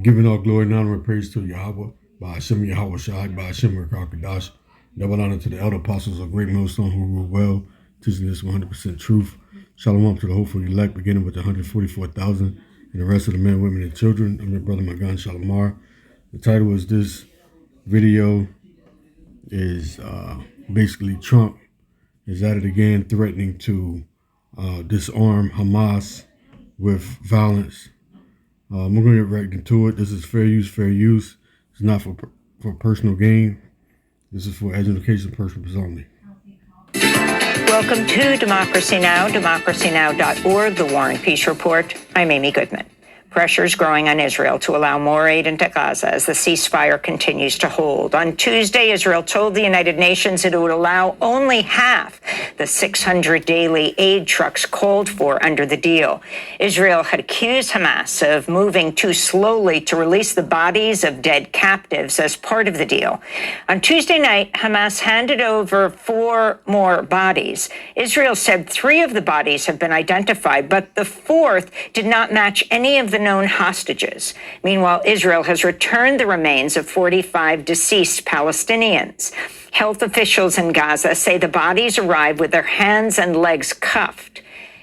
Giving all glory and honor and praise to Yahweh, by Hashem Yahweh Shai, by Hashem Rakakadash. Double honor to the elder apostles of Great Millstone who rule well, teaching this 100% truth. Shalom to the hopeful elect, beginning with the 144,000 and the rest of the men, women, and children. I'm your brother Magan Shalamar. The title is this video is basically Trump is at it again, threatening to disarm Hamas with violence. We're going to get right into it. This is fair use, fair use. It's not for personal gain. This is for education purposes only. Welcome to Democracy Now!, democracynow.org, The War and Peace Report. I'm Amy Goodman. Pressures growing on Israel to allow more aid into Gaza as the ceasefire continues to hold. On Tuesday, Israel told the United Nations it would allow only half the 600 daily aid trucks called for under the deal. Israel had accused Hamas of moving too slowly to release the bodies of dead captives as part of the deal. On Tuesday night, Hamas handed over 4 more bodies. Israel said 3 of the bodies have been identified, but the 4th did not match any of the known hostages. Meanwhile, Israel has returned the remains of 45 deceased Palestinians. Health officials in Gaza say the bodies arrived with their hands and legs cuffed.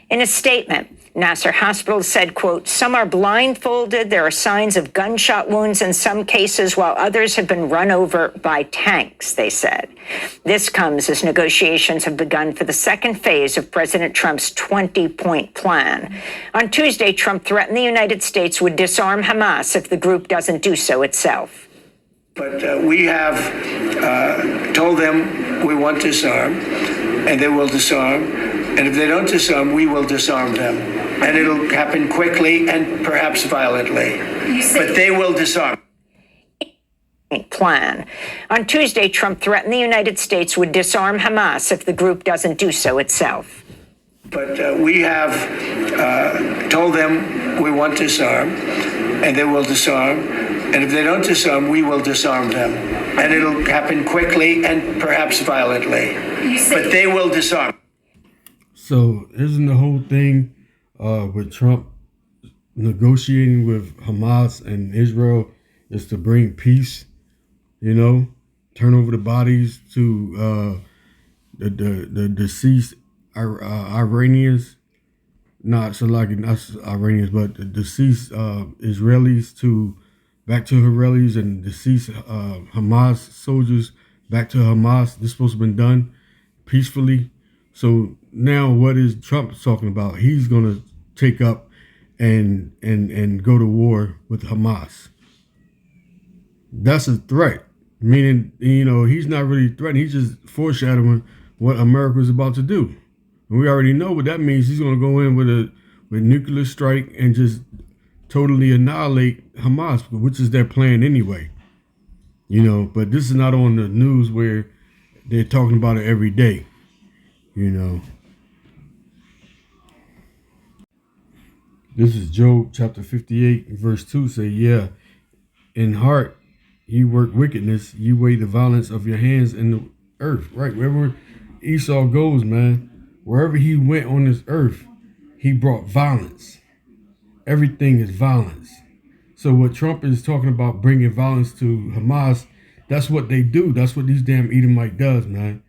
In a statement, Nasser Hospital said, quote, "Some are blindfolded. There are signs of gunshot wounds in some cases, while others have been run over by tanks," they said. This comes as negotiations have begun for the second phase of President Trump's 20-point plan. On Tuesday, Trump threatened the United States would disarm Hamas if the group doesn't do so itself. But we have told them we want to disarm, and they will disarm. And if they don't disarm, we will disarm them. And it'll happen quickly and perhaps violently. But they will disarm. Plan. On Tuesday, Trump threatened the United States would disarm Hamas if the group doesn't do so itself. But we have told them we want to disarm, and they will disarm. And if they don't disarm, we will disarm them. And it'll happen quickly and perhaps violently. But they will disarm. So isn't the whole thing with Trump negotiating with Hamas and Israel is to bring peace, turn over the bodies to the deceased Iranians, not Iranians, but the deceased Israelis back to Israelis, and deceased Hamas soldiers back to Hamas. This is supposed to have been done peacefully. So now what is Trump talking about? He's going to take up and go to war with Hamas. That's a threat, meaning, he's not really threatening. He's just foreshadowing what America is about to do. And we already know what that means. He's going to go in with nuclear strike and just totally annihilate Hamas, which is their plan anyway. But this is not on the news where they're talking about it every day. This is Job chapter 58, verse 2 say, yeah, in heart you work wickedness, you weigh the violence of your hands in the earth. Right, wherever Esau goes, man, wherever he went on this earth, he brought violence. Everything is violence. So what Trump is talking about, bringing violence to Hamas, that's what they do. That's what these damn Edomite does, man.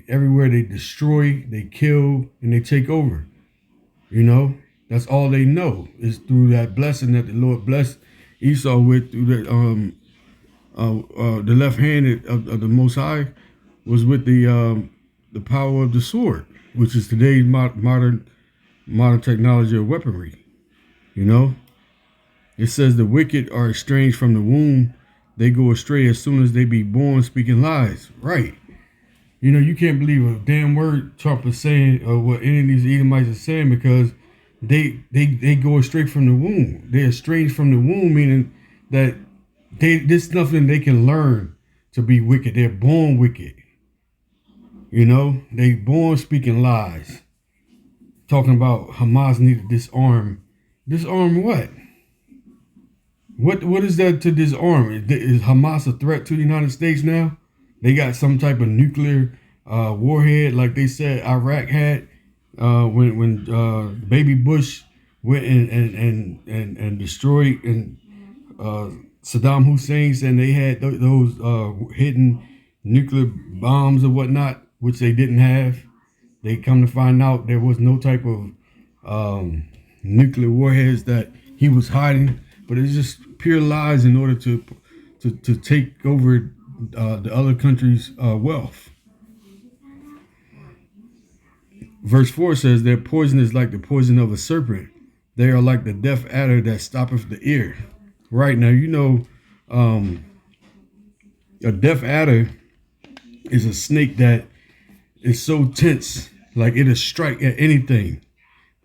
Everywhere they destroy, they kill, and they take over. That's all they know is through that blessing that the Lord blessed Esau with, through the left hand of the Most High was with the power of the sword, which is today's modern technology of weaponry. It says the wicked are estranged from the womb; they go astray as soon as they be born, speaking lies. Right. You can't believe a damn word Trump is saying or what any of these Edomites are saying, because they go straight from the womb. They're estranged from the womb, meaning that there's nothing they can learn to be wicked. They're born wicked. They born speaking lies. Talking about Hamas need to disarm. Disarm what? What is that to disarm? Is Hamas a threat to the United States now? They got some type of nuclear warhead like they said Iraq had when Baby Bush went and destroyed and Saddam Hussein saying they had those hidden nuclear bombs or whatnot, which they didn't have. They come to find out there was no type of nuclear warheads that he was hiding, but it's just pure lies in order to take over the other country's wealth. Verse 4 says, their poison is like the poison of a serpent. They are like the deaf adder that stoppeth the ear. Right now, a deaf adder is a snake that is so tense, like it'll strike at anything,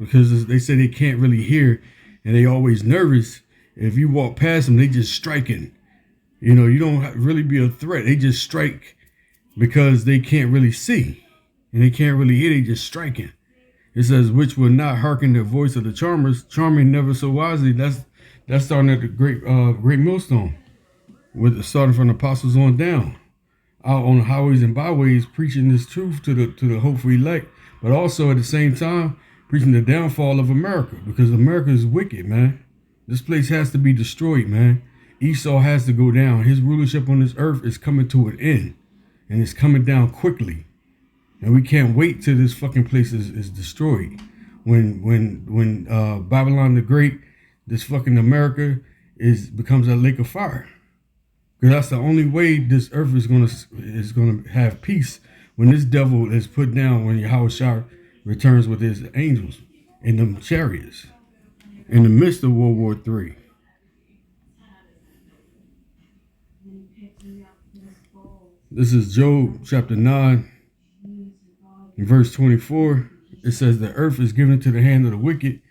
because they say they can't really hear and they always nervous. If you walk past them, they just striking. You don't really be a threat. They just strike because they can't really see and they can't really hear. They just striking. It says, which will not hearken the voice of the charmers, charming never so wisely. That's starting at the great millstone, starting from the apostles on down, out on the highways and byways, preaching this truth to the hopeful elect, but also at the same time preaching the downfall of America, because America is wicked, man. This place has to be destroyed, man. Esau has to go down. His rulership on this earth is coming to an end, and it's coming down quickly. And we can't wait till this fucking place is destroyed. When Babylon the Great, this fucking America becomes a lake of fire. Because that's the only way this earth is gonna have peace, when this devil is put down, when Yahweh returns with his angels in them chariots in the midst of World War III. This is Job chapter 9. In verse 24, it says, the earth is given to the hand of the wicked.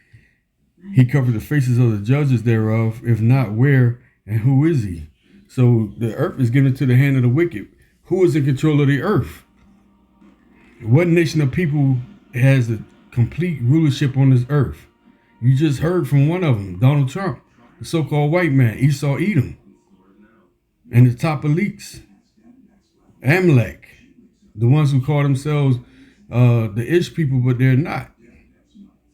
He covered the faces of the judges thereof. If not, where and who is he? So the earth is given to the hand of the wicked. Who is in control of the earth? What nation of people has a complete rulership on this earth? You just heard from one of them, Donald Trump, the so-called white man, Esau, Edom, and the top elites, Amalek, the ones who call themselves the Ish people, but they're not.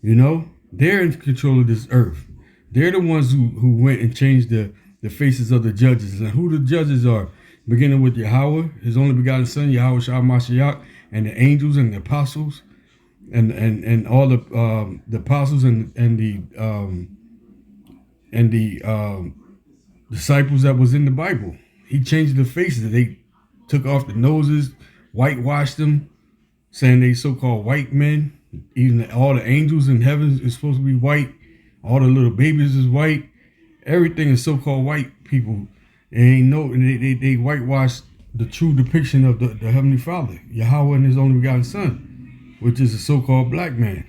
They're in control of this earth. They're the ones who went and changed the faces of the judges. And who the judges are, beginning with Yahweh, his only begotten son, Yahweh Shah Mashiach, and the angels and the apostles, and all the apostles and the disciples that was in the Bible. He changed the faces. They took off the noses, whitewashed them, saying they so-called white men. Even all the angels in heaven is supposed to be white. All the little babies is white. Everything is so-called white people. They whitewashed the true depiction of the Heavenly Father, Yahweh and his only begotten son, which is a so-called black man.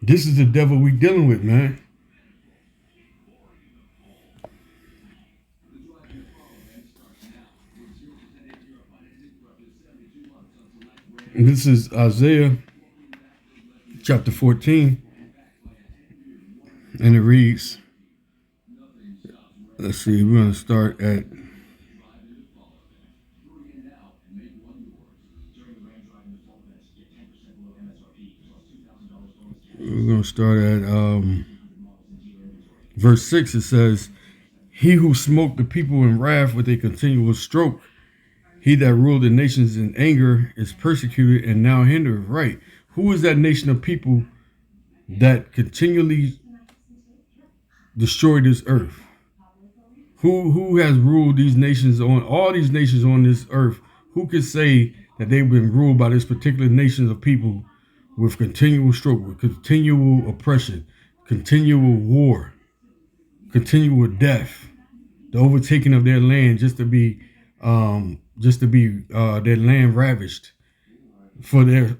This is the devil we dealing with, man. And this is Isaiah chapter 14, and it reads, let's see, we're going to start at verse 6. It says, he who smote the people in wrath with a continual stroke, he that ruled the nations in anger, is persecuted and now hindereth right. Who is that nation of people that continually destroy this earth? Who has ruled these nations, on all these nations on this earth? Who could say that they've been ruled by this particular nation of people with continual stroke, with continual oppression, continual war, continual death, the overtaking of their land just to be their land ravished for them?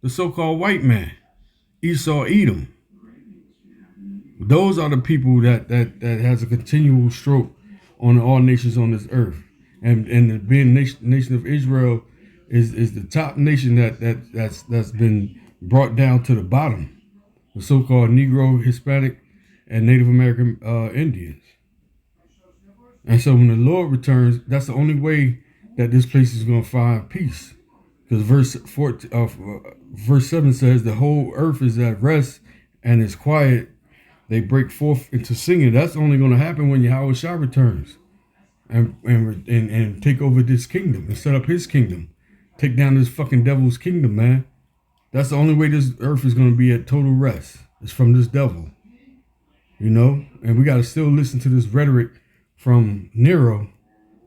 The so-called white man, Esau, Edom. Those are the people that has a continual stroke on all nations on this earth, and being nation of Israel is the top nation that's been brought down to the bottom, the so-called Negro, Hispanic, and Native American Indians. And so when the Lord returns, that's the only way that this place is going to find peace. Because verse 7 says, the whole earth is at rest and is quiet. they break forth into singing. That's only going to happen when Yahweh Shah returns and take over this kingdom and set up his kingdom. Take down this fucking devil's kingdom, man. That's the only way this earth is going to be at total rest. It's from this devil. You know? And we got to still listen to this rhetoric from Nero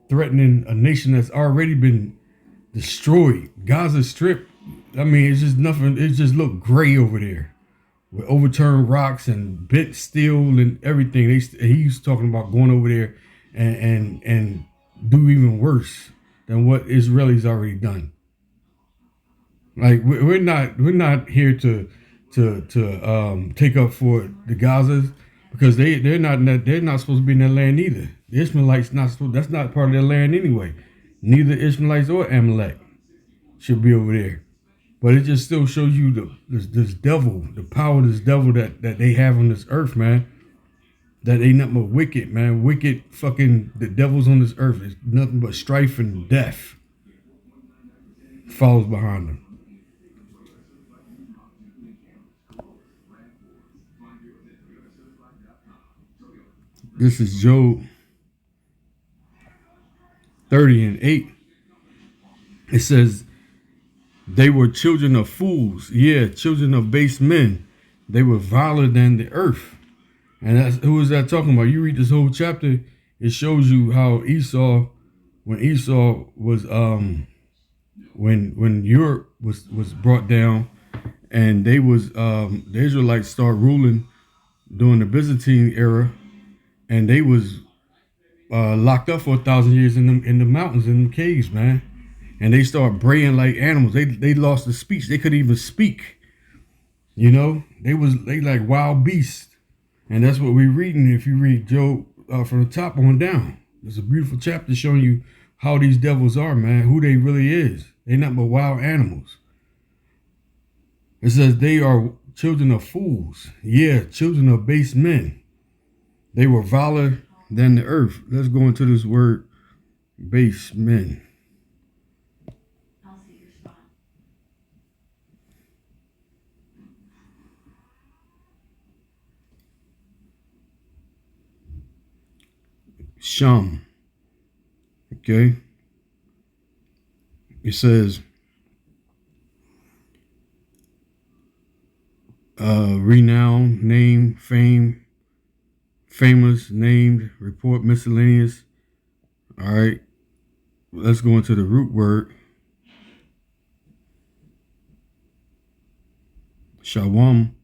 threatening a nation that's already been destroyed. Gaza Strip, I mean, it's just nothing. It just looked gray over there with overturned rocks and bent steel and everything. He's talking about going over there and do even worse than what Israelis already done. Like we're not here to take up for the Gazas because they're not supposed to be in that land either. The Ishmaelites that's not part of their land anyway. Neither Ishmaelites or Amalek should be over there. But it just still shows you this devil, the power of this devil that they have on this earth, man. That ain't nothing but wicked, man. Wicked fucking the devils on this earth is nothing but strife and death follows behind them. This is Job 30:8. It says, they were children of fools, children of base men. They were viler than the earth. And who is that talking about? You read this whole chapter, it shows you how Esau, when Esau was when Europe was brought down, and they was the Israelites start ruling during the Byzantine era, and they was locked up for 1,000 years in the mountains, in the caves, man. And they start braying like animals. They lost the speech. They couldn't even speak. You know, they like wild beasts. And that's what we're reading. If you read Job from the top on down, there's a beautiful chapter showing you how these devils are, man. Who they really is. They nothing but wild animals. It says they are children of fools. Children of base men. They were viler than the earth. Let's go into this word, base men. Sham. Okay. It says renown, name, fame, famous, named, report, miscellaneous. All right. Let's go into the root word. Shawam.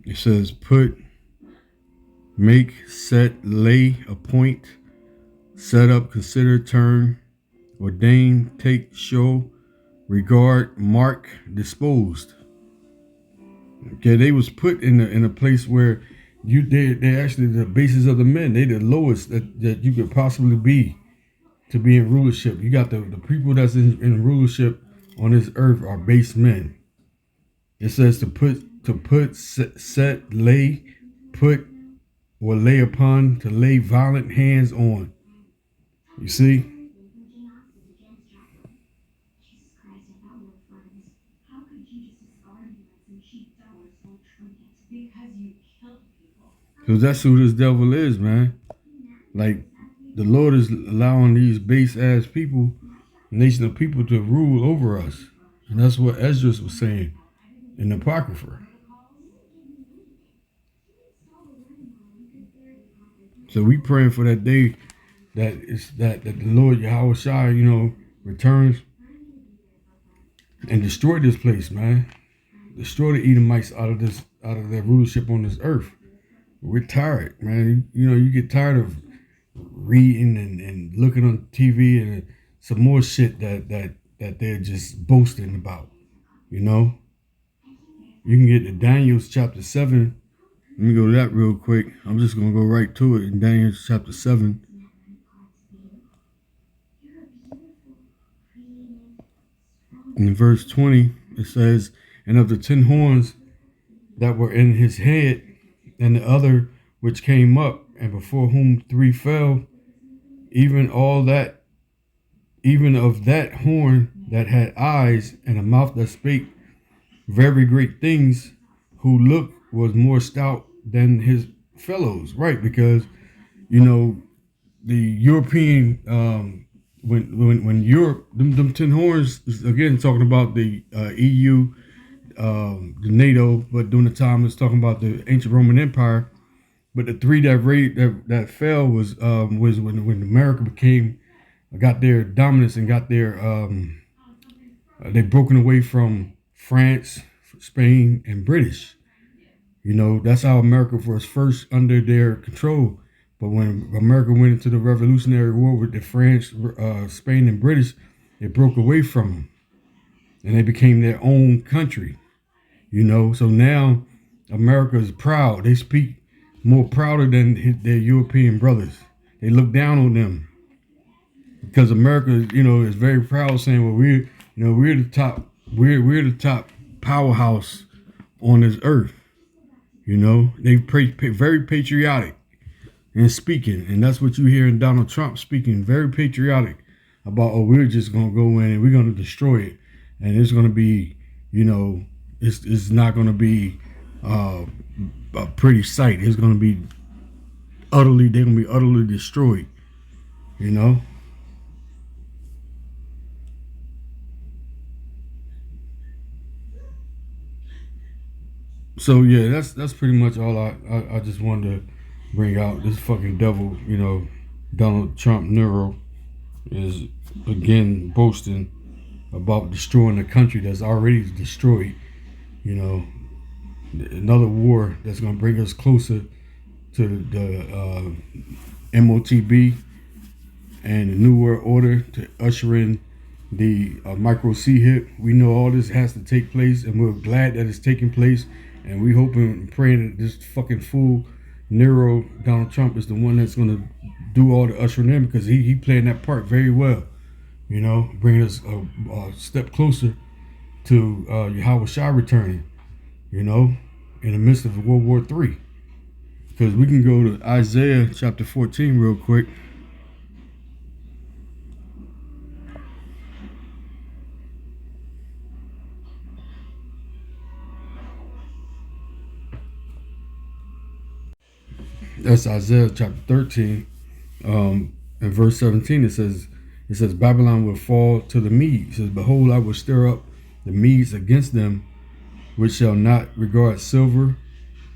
It says put, make, set, lay, appoint, set up, consider, turn, ordain, take, show, regard, mark, disposed. Okay, they was put in a place where they're actually the basis of the men. They the lowest that you could possibly be to be in rulership. You got the people that's in rulership on this earth are base men. It says to put, set, lay, put, or lay upon, to lay violent hands on. You see? Because that's who this devil is, man. Like, the Lord is allowing these base-ass people, nation of people, to rule over us. And that's what Esdras was saying in the Apocrypha. So we praying for that day that the Lord Yahweh Shai, returns and destroy this place, man. Destroy the Edomites out of their rulership on this earth. We're tired, man. You get tired of reading and looking on TV and some more shit that they're just boasting about. You can get to Daniel chapter 7. Let me go to that real quick. I'm just going to go right to it in Daniel chapter 7. In verse 20, it says, and of the 10 horns that were in his head, and the other which came up, and before whom 3 fell, even of that horn that had eyes and a mouth that spake very great things, was more stout than his fellows, right? Because you know the European when Europe them Tin Horns again talking about the EU, the NATO, but during the time it's talking about the ancient Roman Empire. But the three that fell was when America got their dominance and got their they broken away from France, Spain, and British. You know, that's how America was first under their control. But when America went into the Revolutionary War with the French, Spain, and British, it broke away from them, and they became their own country. You know, so now America is proud. They speak more prouder than their European brothers. They look down on them because America, you know, is very proud, saying, "Well, we're the top, we're the top powerhouse on this earth." You know, they very patriotic in speaking, and that's what you hear in Donald Trump speaking, very patriotic about, "Oh, we're just gonna go in and we're gonna destroy it, and it's gonna be, you know, it's not gonna be a pretty sight. It's gonna be they're gonna be utterly destroyed." You know. So yeah, that's pretty much all I just wanted to bring out. This fucking devil, you know, Donald Trump Nero is again boasting about destroying a country that's already destroyed. You know, another war that's gonna bring us closer to the MOTB and the New World Order, to usher in the micro C hip. We know all this has to take place, and we're glad that it's taking place. And we hoping and praying that this fucking fool Nero Donald Trump is the one that's gonna do all the ushering in, because he playing that part very well. You know, bringing us a step closer to Yahweh Shai returning. You know, in the midst of World War III. Because we can go to Isaiah chapter 14 real quick. That's Isaiah chapter 13, and verse 17. It says, Babylon will fall to the Medes. It says, behold, I will stir up the Medes against them, which shall not regard silver,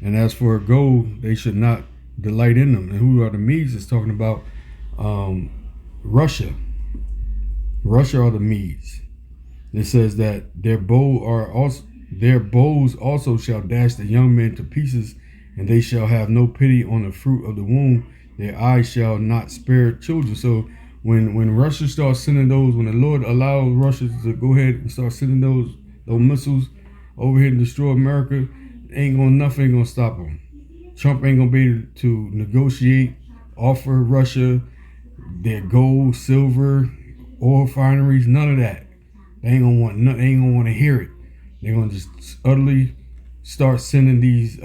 and as for gold, they should not delight in them. And who are the Medes? It's talking about Russia. Russia are the Medes. It says that their bows also shall dash the young men to pieces, and they shall have no pity on the fruit of the womb. Their eyes shall not spare children. So when Russia starts sending those, when the Lord allows Russia to go ahead and start sending those missiles over here and destroy America, nothing ain't gonna stop them. Trump ain't gonna be able to negotiate, offer Russia their gold, silver, oil refineries, none of that. They ain't gonna want to hear it. They're gonna just utterly start sending these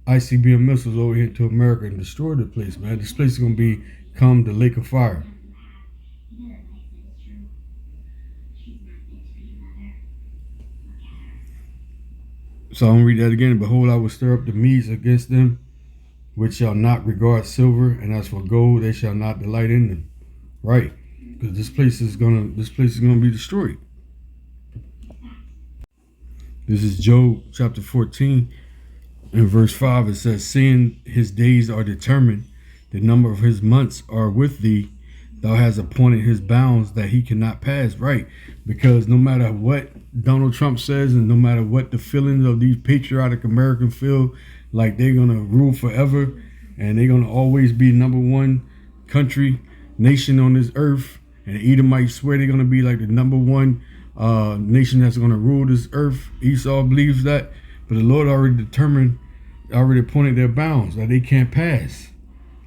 ICBM missiles over here to America and destroy the place, man. This place is gonna become the lake of fire. So I'm gonna read that again. Behold, I will stir up the Medes against them, which shall not regard silver, and as for gold, they shall not delight in them. Right, because this place is gonna be destroyed. This is Job chapter 14, in verse 5. It says, seeing his days are determined, the number of his months are with thee. Thou hast appointed his bounds that he cannot pass. Right, because no matter what Donald Trump says, and no matter what the feelings of these patriotic Americans feel like they're gonna rule forever, and they're gonna always be number one nation on this earth, and the Edomites swear they're gonna be like the number one nation that's gonna rule this earth. Esau believes that, but the Lord already appointed their bounds that they can't pass.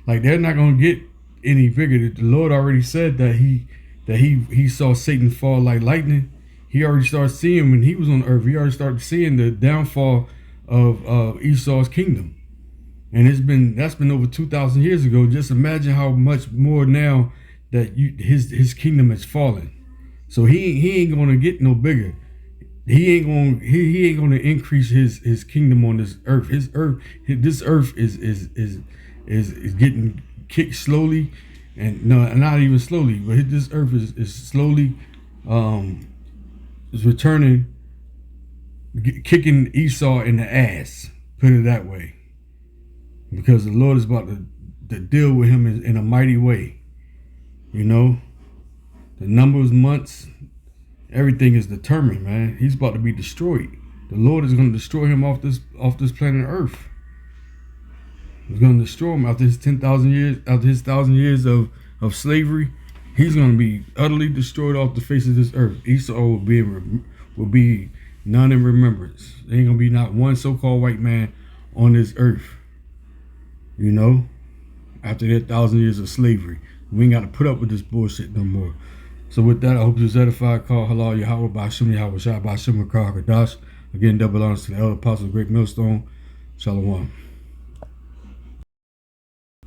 Like, they're not gonna get any bigger. The Lord already said that he saw Satan fall like lightning. He already started seeing when he was on earth. He already started seeing the downfall of Esau's kingdom, and that's been over 2,000 years ago. Just imagine how much more now that his kingdom has fallen. So he ain't gonna get no bigger. he ain't gonna increase his kingdom on this earth. This earth is getting kicked slowly, and no, not even slowly, but this earth is slowly is returning, kicking Esau in the ass. Put it that way, because the Lord is about to deal with him in a mighty way. You know, the numbers, months, everything is determined, man. He's about to be destroyed. The Lord is going to destroy him off this planet Earth. He's going to destroy him after his 10,000 years, after his 1,000 years of slavery. He's going to be utterly destroyed off the face of this earth. Esau will be none in remembrance. There ain't going to be not one so-called white man on this earth. You know, after their 1,000 years of slavery, we ain't got to put up with this bullshit no more. So with that, I hope you're edified. Call halal Yahweh by Shem Yahweh Shai by Shem Kadash. Again, double honors to the elder apostle, great millstone. Shalom.